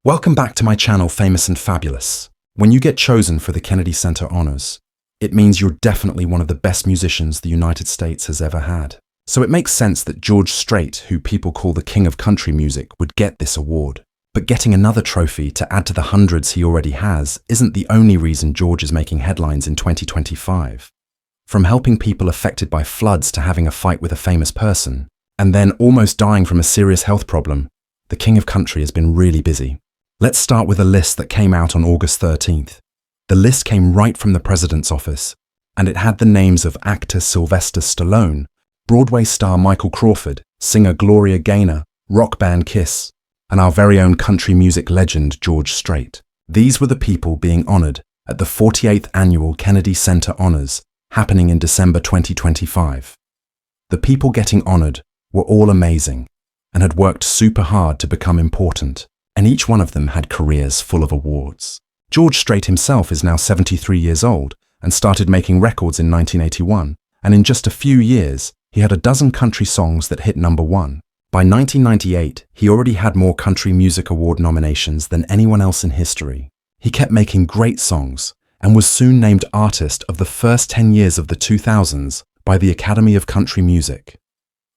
Welcome back to my channel, Famous and Fabulous. When you get chosen for the Kennedy Center Honors, it means you're definitely one of the best musicians the United States has ever had. So it makes sense that George Strait, who people call the king of country music, would get this award. But getting another trophy to add to the hundreds he already has isn't the only reason George is making headlines in 2025. From helping people affected by floods to having a fight with a famous person, and then almost dying from a serious health problem, the king of country has been really busy. Let's start with a list that came out on August 13th. The list came right from the president's office, and it had the names of actor Sylvester Stallone, Broadway star Michael Crawford, singer Gloria Gaynor, rock band Kiss, and our very own country music legend George Strait. These were the people being honored at the 48th Annual Kennedy Center Honors, happening in December 2025. The people getting honored were all amazing and had worked super hard to become important, and each one of them had careers full of awards. George Strait himself is now 73 years old and started making records in 1981, and in just a few years, he had a dozen country songs that hit #1. By 1998, he already had more Country Music Award nominations than anyone else in history. He kept making great songs and was soon named Artist of the first 10 years of the 2000s by the Academy of Country Music.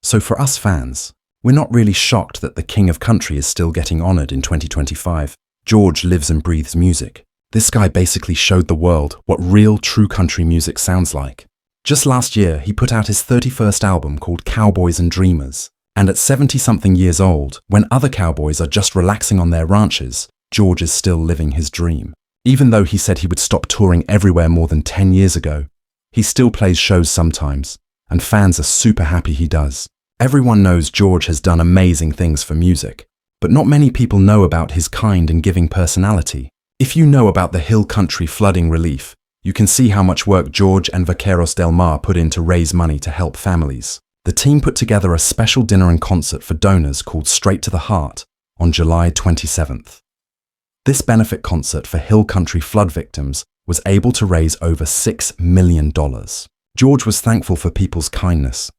So for us fans, we're not really shocked that the King of Country is still getting honored in 2025. George lives and breathes music. This guy basically showed the world what real, true country music sounds like. Just last year, he put out his 31st album called Cowboys and Dreamers. And at 70-something years old, when other cowboys are just relaxing on their ranches, George is still living his dream. Even though he said he would stop touring everywhere more than 10 years ago, he still plays shows sometimes, and fans are super happy he does. Everyone knows George has done amazing things for music, but not many people know about his kind and giving personality. If you know about the Hill Country flooding relief, you can see how much work George and Vaqueros del Mar put in to raise money to help families. The team put together a special dinner and concert for donors called Straight to the Heart on July 27th. This benefit concert for Hill Country flood victims was able to raise over $6 million. George was thankful for people's kindness,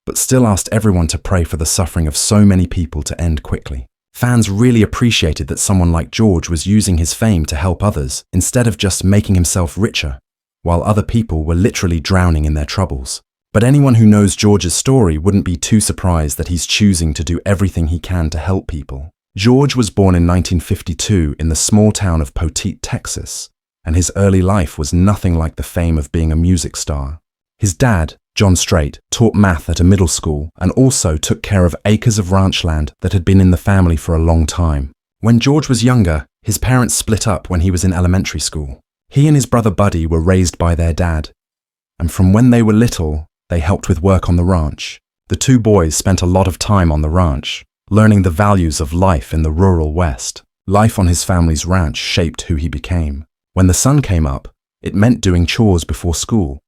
but still asked everyone to pray for the suffering of so many people to end quickly. Fans really appreciated that someone like George was using his fame to help others instead of just making himself richer, while other people were literally drowning in their troubles. But anyone who knows George's story wouldn't be too surprised that he's choosing to do everything he can to help people. George was born in 1952 in the small town of Poteet, Texas, and his early life was nothing like the fame of being a music star. His dad, John Strait, taught math at a middle school and also took care of acres of ranch land that had been in the family for a long time. When George was younger, his parents split up when he was in elementary school. He and his brother Buddy were raised by their dad, and from when they were little, they helped with work on the ranch. The two boys spent a lot of time on the ranch, learning the values of life in the rural West. Life on his family's ranch shaped who he became. When the sun came up, it meant doing chores before school,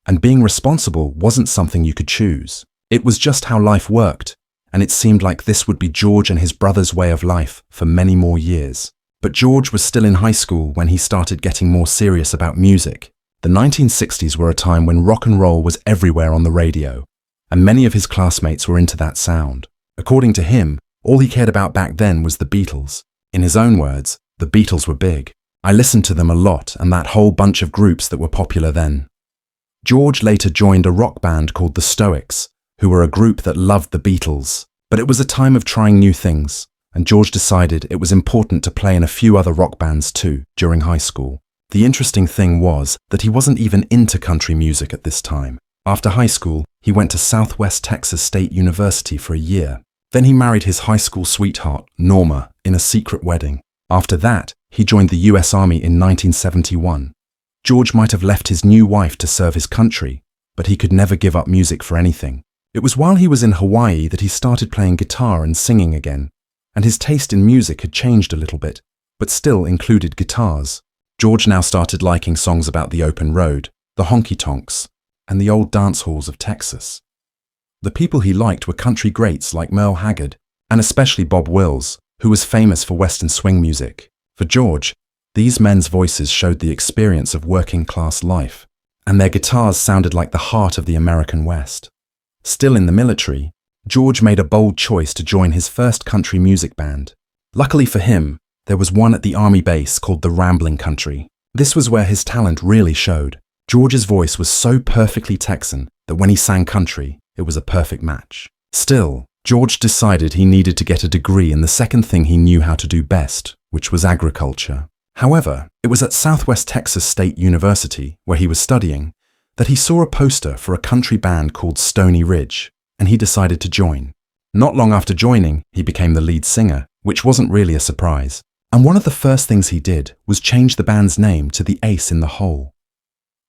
and being responsible wasn't something you could choose. It was just how life worked, and it seemed like this would be George and his brother's way of life for many more years. But George was still in high school when he started getting more serious about music. The 1960s were a time when rock and roll was everywhere on the radio, and many of his classmates were into that sound. According to him, all he cared about back then was the Beatles. In his own words, the Beatles were big. I listened to them a lot and that whole bunch of groups that were popular then. George later joined a rock band called the Stoics, who were a group that loved the Beatles. But it was a time of trying new things, and George decided it was important to play in a few other rock bands too during high school. The interesting thing was that he wasn't even into country music at this time. After high school, he went to Southwest Texas State University for a year. Then he married his high school sweetheart, Norma, in a secret wedding. After that, he joined the US Army in 1971. George might have left his new wife to serve his country, but he could never give up music for anything. It was while he was in Hawaii that he started playing guitar and singing again, and his taste in music had changed a little bit, but still included guitars. George now started liking songs about the open road, the honky-tonks, and the old dance halls of Texas. The people he liked were country greats like Merle Haggard, and especially Bob Wills, who was famous for Western swing music. For George, these men's voices showed the experience of working-class life, and their guitars sounded like the heart of the American West. Still in the military, George made a bold choice to join his first country music band. Luckily for him, there was one at the army base called the Rambling Country. This was where his talent really showed. George's voice was so perfectly Texan that when he sang country, it was a perfect match. Still, George decided he needed to get a degree in the second thing he knew how to do best, which was agriculture. However, it was at Southwest Texas State University, where he was studying, that he saw a poster for a country band called Stony Ridge, and he decided to join. Not long after joining, he became the lead singer, which wasn't really a surprise. And one of the first things he did was change the band's name to the Ace in the Hole.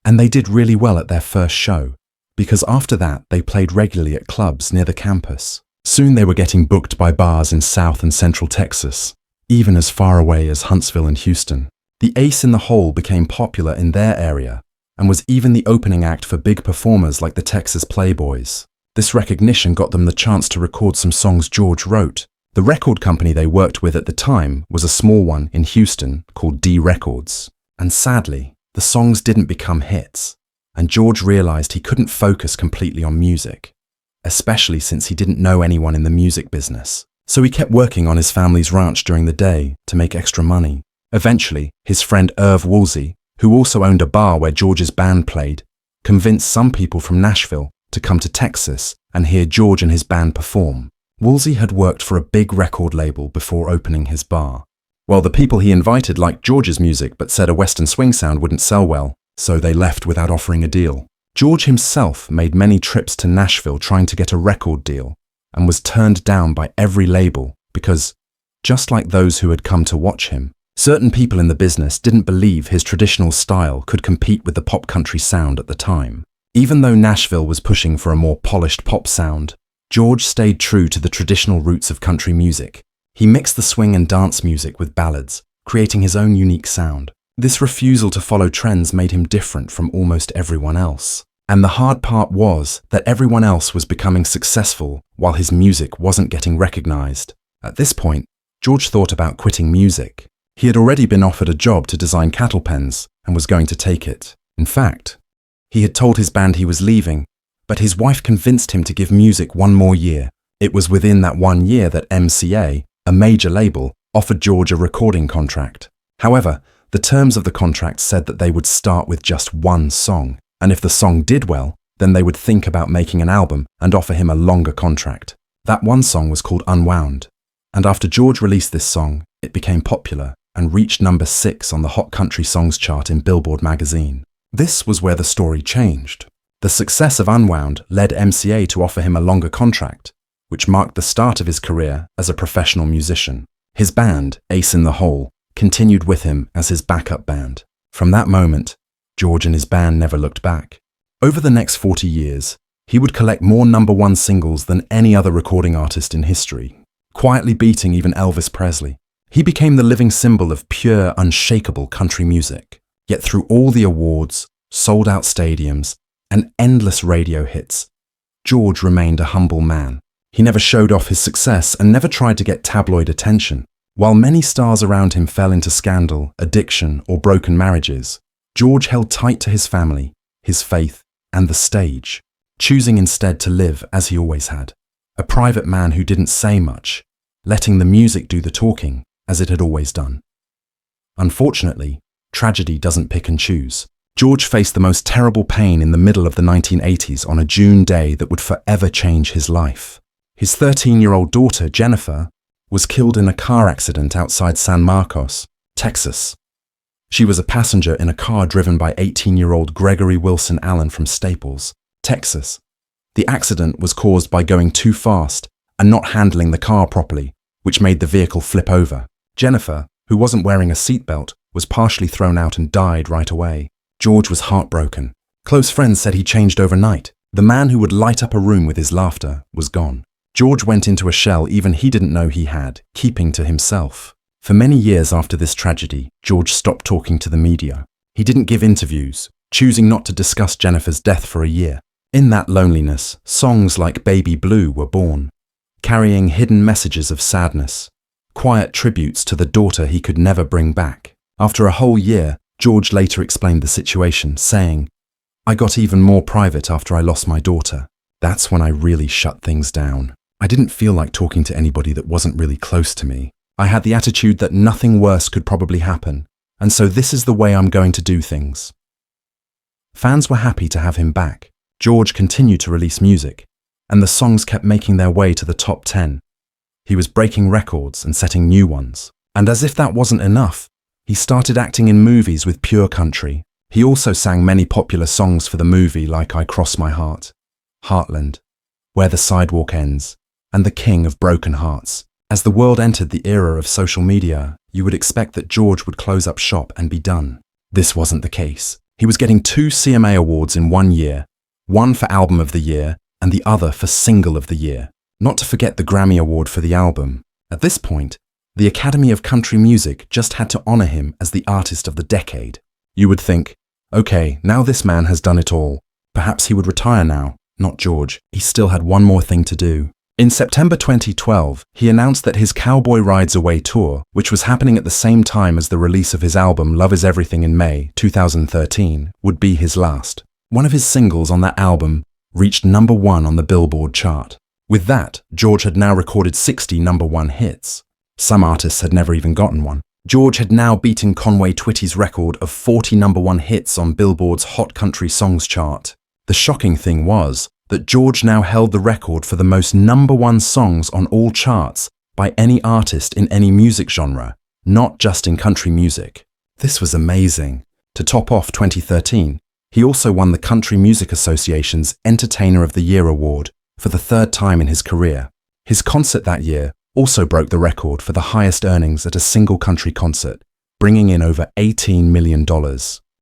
And they did really well at their first show, because after that they played regularly at clubs near the campus. Soon they were getting booked by bars in South and Central Texas, even as far away as Huntsville and Houston. The Ace in the Hole became popular in their area and was even the opening act for big performers like the Texas Playboys. This recognition got them the chance to record some songs George wrote. The record company they worked with at the time was a small one in Houston called D Records. And sadly, the songs didn't become hits, and George realized he couldn't focus completely on music, especially since he didn't know anyone in the music business. So he kept working on his family's ranch during the day to make extra money. Eventually, his friend Irv Woolsey, who also owned a bar where George's band played, convinced some people from Nashville to come to Texas and hear George and his band perform. Woolsey had worked for a big record label before opening his bar. Well, the people he invited liked George's music but said a Western swing sound wouldn't sell well, so they left without offering a deal. George himself made many trips to Nashville trying to get a record deal and was turned down by every label because, just like those who had come to watch him, certain people in the business didn't believe his traditional style could compete with the pop country sound at the time. Even though Nashville was pushing for a more polished pop sound, George stayed true to the traditional roots of country music. He mixed the swing and dance music with ballads, creating his own unique sound. This refusal to follow trends made him different from almost everyone else. And the hard part was that everyone else was becoming successful while his music wasn't getting recognized. At this point, George thought about quitting music. He had already been offered a job to design cattle pens and was going to take it. In fact, he had told his band he was leaving, but his wife convinced him to give music one more year. It was within that 1 year that MCA, a major label, offered George a recording contract. However, the terms of the contract said that they would start with just one song, and if the song did well, then they would think about making an album and offer him a longer contract. That one song was called Unwound, and after George released this song, it became popular and reached number 6 on the Hot Country Songs chart in Billboard magazine. This was where the story changed. The success of Unwound led MCA to offer him a longer contract, which marked the start of his career as a professional musician. His band, Ace in the Hole, continued with him as his backup band. From that moment, George and his band never looked back. Over the next 40 years, he would collect more #1 singles than any other recording artist in history, quietly beating even Elvis Presley. He became the living symbol of pure, unshakable country music. Yet through all the awards, sold-out stadiums, and endless radio hits, George remained a humble man. He never showed off his success and never tried to get tabloid attention. While many stars around him fell into scandal, addiction, or broken marriages, George held tight to his family, his faith, and the stage, choosing instead to live as he always had. A private man who didn't say much, letting the music do the talking, as it had always done. Unfortunately, tragedy doesn't pick and choose. George faced the most terrible pain in the middle of the 1980s on a June day that would forever change his life. His 13-year-old daughter, Jennifer, was killed in a car accident outside San Marcos, Texas. She was a passenger in a car driven by 18-year-old Gregory Wilson Allen from Staples, Texas. The accident was caused by going too fast and not handling the car properly, which made the vehicle flip over. Jennifer, who wasn't wearing a seatbelt, was partially thrown out and died right away. George was heartbroken. Close friends said he changed overnight. The man who would light up a room with his laughter was gone. George went into a shell even he didn't know he had, keeping to himself. For many years after this tragedy, George stopped talking to the media. He didn't give interviews, choosing not to discuss Jennifer's death for a year. In that loneliness, songs like Baby Blue were born, carrying hidden messages of sadness, quiet tributes to the daughter he could never bring back. After a whole year, George later explained the situation, saying, "I got even more private after I lost my daughter. That's when I really shut things down. I didn't feel like talking to anybody that wasn't really close to me. I had the attitude that nothing worse could probably happen, and so this is the way I'm going to do things. Fans were happy to have him back. George continued to release music, and the songs kept making their way to the top 10. He was breaking records and setting new ones. And as if that wasn't enough, he started acting in movies with Pure Country. He also sang many popular songs for the movie like I Cross My Heart, Heartland, Where the Sidewalk Ends, and The King of Broken Hearts. As the world entered the era of social media, you would expect that George would close up shop and be done. This wasn't the case. He was getting 2 CMA awards in 1 year, one for Album of the Year and the other for Single of the Year. Not to forget the Grammy Award for the album. At this point, the Academy of Country Music just had to honor him as the Artist of the Decade. You would think, okay, now this man has done it all. Perhaps he would retire now. Not George. He still had one more thing to do. In September 2012, he announced that his Cowboy Rides Away tour, which was happening at the same time as the release of his album Love Is Everything in May 2013, would be his last. One of his singles on that album reached #1 on the Billboard chart. With that, George had now recorded 60 #1 hits. Some artists had never even gotten one. George had now beaten Conway Twitty's record of 40 #1 hits on Billboard's Hot Country Songs chart. The shocking thing was that George now held the record for the most #1 songs on all charts by any artist in any music genre, not just in country music. This was amazing. To top off 2013, he also won the Country Music Association's Entertainer of the Year award for the 3rd time in his career. His concert that year also broke the record for the highest earnings at a single country concert, bringing in over $18 million.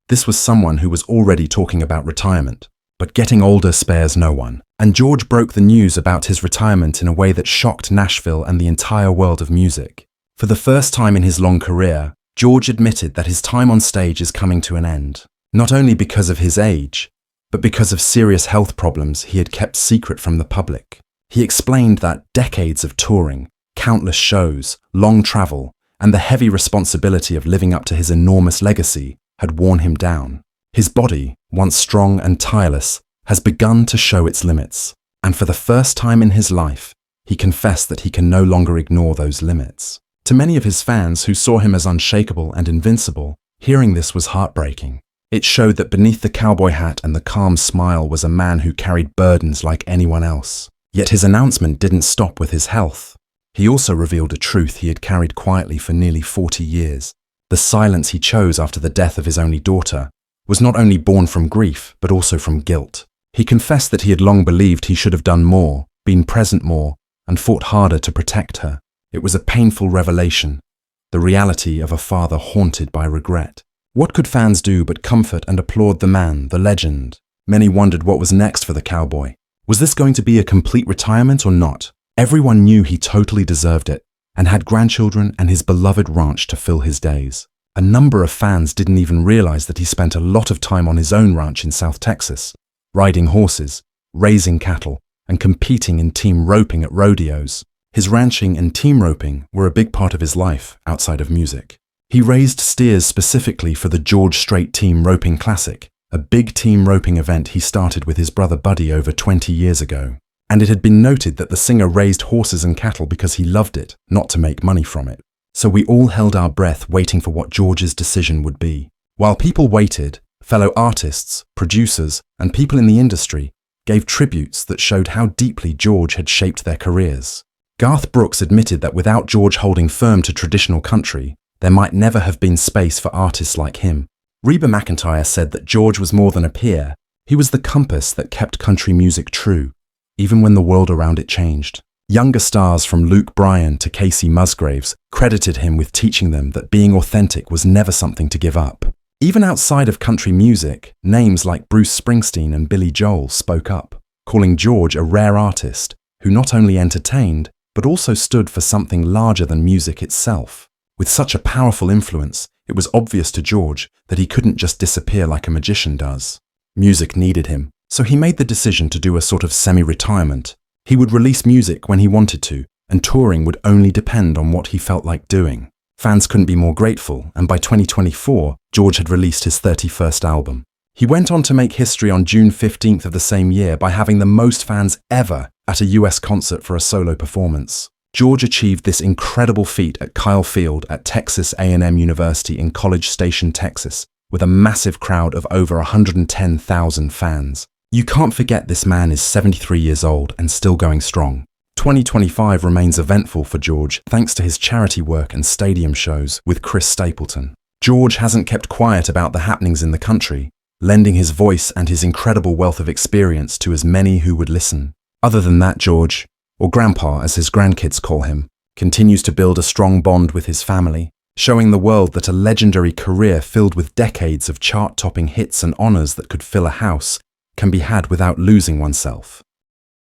This was someone who was already talking about retirement. But getting older spares no one, and George broke the news about his retirement in a way that shocked Nashville and the entire world of music. For the first time in his long career, George admitted that his time on stage is coming to an end, not only because of his age, but because of serious health problems he had kept secret from the public. He explained that decades of touring, countless shows, long travel, and the heavy responsibility of living up to his enormous legacy had worn him down. His body, once strong and tireless, has begun to show its limits, and for the first time in his life, he confessed that he can no longer ignore those limits. To many of his fans who saw him as unshakable and invincible, hearing this was heartbreaking. It showed that beneath the cowboy hat and the calm smile was a man who carried burdens like anyone else. Yet his announcement didn't stop with his health. He also revealed a truth he had carried quietly for nearly 40 years. The silence he chose after the death of his only daughter was not only born from grief, but also from guilt. He confessed that he had long believed he should have done more, been present more, and fought harder to protect her. It was a painful revelation, the reality of a father haunted by regret. What could fans do but comfort and applaud the man, the legend? Many wondered what was next for the cowboy. Was this going to be a complete retirement or not? Everyone knew he totally deserved it, and had grandchildren and his beloved ranch to fill his days. A number of fans didn't even realize that he spent a lot of time on his own ranch in South Texas, riding horses, raising cattle, and competing in team roping at rodeos. His ranching and team roping were a big part of his life outside of music. He raised steers specifically for the George Strait Team Roping Classic, a big team roping event he started with his brother Buddy over 20 years ago. And it had been noted that the singer raised horses and cattle because he loved it, not to make money from it. So we all held our breath waiting for what George's decision would be. While people waited, fellow artists, producers, and people in the industry gave tributes that showed how deeply George had shaped their careers. Garth Brooks admitted that without George holding firm to traditional country, there might never have been space for artists like him. Reba McEntire said that George was more than a peer. He was the compass that kept country music true, even when the world around it changed. Younger stars from Luke Bryan to Casey Musgraves credited him with teaching them that being authentic was never something to give up. Even outside of country music, names like Bruce Springsteen and Billy Joel spoke up, calling George a rare artist who not only entertained, but also stood for something larger than music itself. With such a powerful influence, it was obvious to George that he couldn't just disappear like a magician does. Music needed him, so he made the decision to do a sort of semi-retirement. He would release music when he wanted to, and touring would only depend on what he felt like doing. Fans couldn't be more grateful, and by 2024, George had released his 31st album. He went on to make history on June 15th of the same year by having the most fans ever at a US concert for a solo performance. George achieved this incredible feat at Kyle Field at Texas A&M University in College Station, Texas, with a massive crowd of over 110,000 fans. You can't forget this man is 73 years old and still going strong. 2025 remains eventful for George thanks to his charity work and stadium shows with Chris Stapleton. George hasn't kept quiet about the happenings in the country, lending his voice and his incredible wealth of experience to as many who would listen. Other than that, George, or Grandpa as his grandkids call him, continues to build a strong bond with his family, showing the world that a legendary career filled with decades of chart-topping hits and honors that could fill a house can be had without losing oneself.